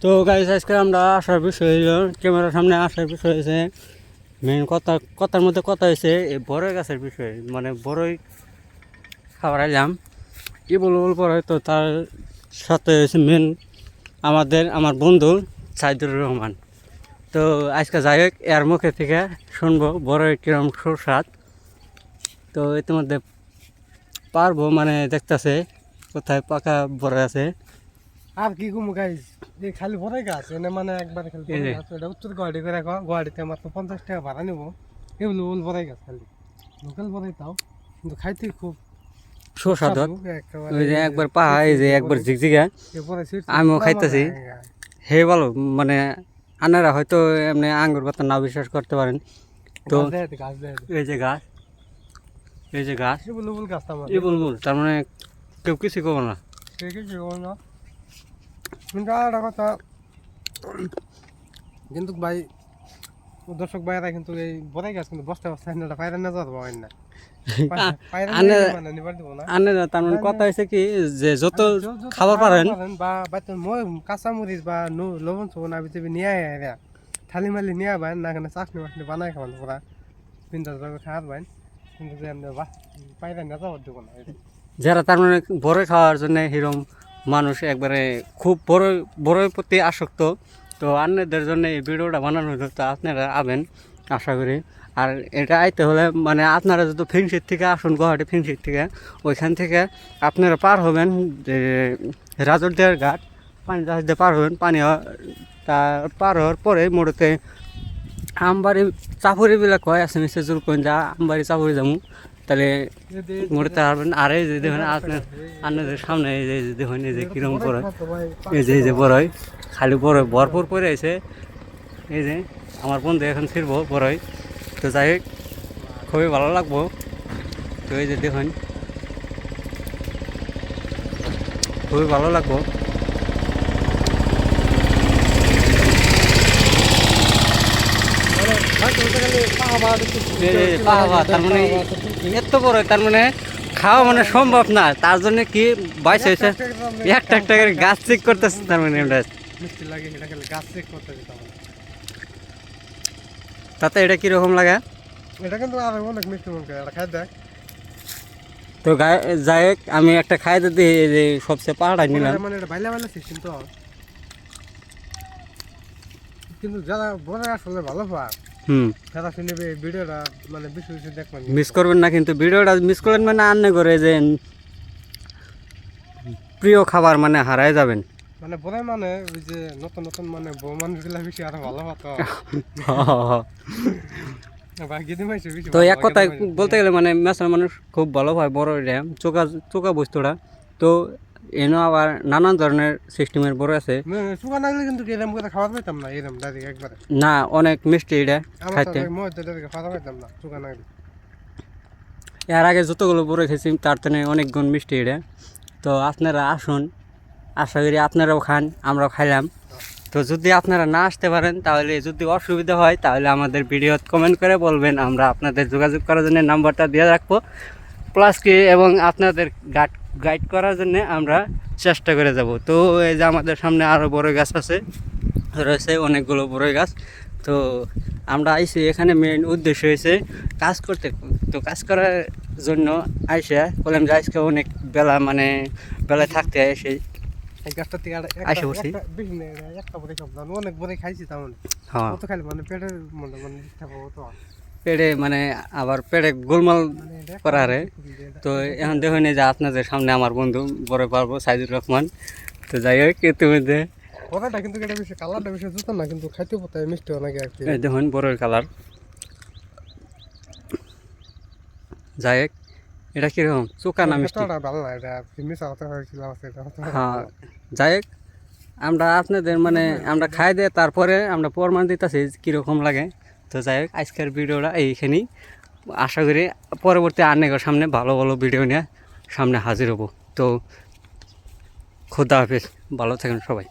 তো গাইস আজকে আমরা আসার বিষয় হইল ক্যামেরার সামনে আসার বিষয় হয়েছে মেন কথার মধ্যে কথা হয়েছে এই বড়ই গাছের বিষয়, মানে বড়ই খাবার আইলাম কি বলবো পরে। তো তার সাথে হয়েছে মেন আমার বন্ধু সাইদুর রহমান। তো আজকে যাই হোক এর মুখে থেকে শুনবো বড়ই কিরম সুস্বাদ। তো ইতিমধ্যে পারবো মানে দেখতেছে কোথায় পাকা বড় আছে। আর কি কমু গাইস, এই খালি ভরাই গাছ এনে মানে একবারে খালি ভরাই গাছ। এটা উত্তর গুয়াহাটি করে রাখো, গুয়াহাটিতে মাত্র 50 টাকা ভাড়া নিবো। এগুলো ওল ভরাই গাছ, খালি লোকাল ভরাই তাও, কিন্তু খাইতে খুব সুস্বাদু। ওই যে একবার পাহা, এই যে একবার ঝিকঝিকা আমিও খাইতেছি, হে বলো মানে আনারা হয়তো এমনি আঙ্গুর কথা না বিশ্বাস করতে পারেন। তো এই যে গাছ, এই যে গাছ বুলবুল, তার মানে কেউ কিছু করবো না। কিন্তু আর একটা কথা, কিন্তু ভাই দর্শক ভাইরা কিন্তু এই বড়াই গাছ কিন্তু বস্তা বস্তা পায়রা না যাওয়া পাবেন না। তার মানে কথা হয়েছে কি যে যত খাবার পারেন বা কাঁচামরিচ বা লবণ সবন আবি তুমি নিয়ে আয় থালি মালি নিয়ে আবেন না, এখানে চাটনি মাটনি বানাই খাবেন পুরা বিন্দাস ভাবে খাওয়ার বাইন, কিন্তু যে পায়রা না যাওয়ার দেবো না। যারা তার মানে বড়ই খাওয়ার জন্য হিরম মানুষ একবারে খুব বড়ই প্রতি আসক্ত, তো অন্যদের জন্য এই ভিডিওটা বানানো হলো। তো আপনারা আবেন আশা করি। আর এটা আইতে হলে মানে আপনারা যদি ফিংশির থেকে আসুন, গুয়াহাটি ফিংশির থেকে, ওইখান থেকে আপনারা পার হবেন রাজরদিয়ার ঘাট, পানি জাহাজ দিয়ে পার হবেন। তার পার হওয়ার পরে মোড়তে আমবাড়ি চাপুরিবিলাক কয় আছে মিস্টার জোর কইন যা আমবাড়ি চাপুরি যাবো, তাহলে মোড়তে আসবেন। আর এই যে দেখুন আপনাদের সামনে এই যে দেখুন এই যে কিরম বড়, এই যে বড়ই খালি বড় ভরপুর পরে আছে। এই যে আমার বন্ধু এখন ফিরবো বড়ই। তো যাই হোক খুবই ভালো লাগবো। তো এই যে দেখুন খুবই ভালো লাগবো। তার মানে এত বড়, তার মানে খাওয়া মানে সম্ভব না, তার জন্য কি বাইশ হয়েছে একটা একটা করে গাছ চেক করতেছে। তার মানে তাতে এটা কিরকম লাগে, এটা কিন্তু আর অনেক মিষ্টি মনে করে খাই দেখ। তো যাই হোক আমি একটা খাইতে দিই যে সবচেয়ে পাহাড়াই নিলাম, মানে এটা বাইলা বাইলা সিস্টেম তো, কিন্তু যারা বড় আসলে ভালো পায় তারা শুনে ভিডিওটা মানে বেশি বেশি দেখবেন, মিস করবেন না। কিন্তু ভিডিওটা মিস করবেন মানে আন্নে করে যে প্রিয় খাবার মানে হারায় যাবেন। মানে বড় মানে ওই যে নতুন নতুন মানে বউ মানুষগুলা বেশি আরো ভালো হতো। তো এক কথায় বলতে গেলে মানে মেসার মানুষ খুব ভালো হয় বড় র্যাম চোকা বস্তুটা। তো এনে আবার নানান ধরনের সিস্টেমের বড় আছে না, অনেক মিষ্টি এটা খাইতে। এর আগে যতগুলো বড় খেয়েছি তার থেকে অনেক গুণ মিষ্টি এটা। তো আপনারা আসুন, আশা করি আপনারাও খান, আমরাও খাইলাম। তো যদি আপনারা না আসতে পারেন, তাহলে যদি অসুবিধা হয় তাহলে আমাদের ভিডিওতে কমেন্ট করে বলবেন, আমরা আপনাদের যোগাযোগ করার জন্য নাম্বারটা দিয়ে রাখবো প্লাস কি, এবং আপনাদের গাইড করার জন্য আমরা চেষ্টা করে যাব। তো এই যে আমাদের সামনে আরও বড় গাছ আছে রয়েছে অনেকগুলো বড় গাছ। তো আমরা আইসি এখানে মেন উদ্দেশ্য হয়েছে কাজ করতে। তো কাজ করার জন্য আইসা বললাম যে আজকে অনেক বেলা মানে বেলায় থাকতে এসে পেটে মানে আবার পেটে গোলমাল করা রে। তো এখন দেখুন যে আপনাদের সামনে আমার বন্ধু বড় পারবো সাইদুর রহমান। তো যাই হোক ইতিমধ্যে দেখুন বড়ের কালার। যাই হোক এটা কিরকম চোখা না মিষ্টি? হ্যাঁ, যাই হোক আমরা আপনাদের মানে আমরা খাই দিয়ে তারপরে আমরা প্রমাণ দিতেছি কীরকম লাগে। তো যাই হোক আজকের ভিডিওটা এইখানেই, আশা করি পরবর্তী আনেকের সামনে ভালো ভালো ভিডিও নিয়ে সামনে হাজির হব। তো খোদা হাফেজ, ভালো থাকেন সবাই।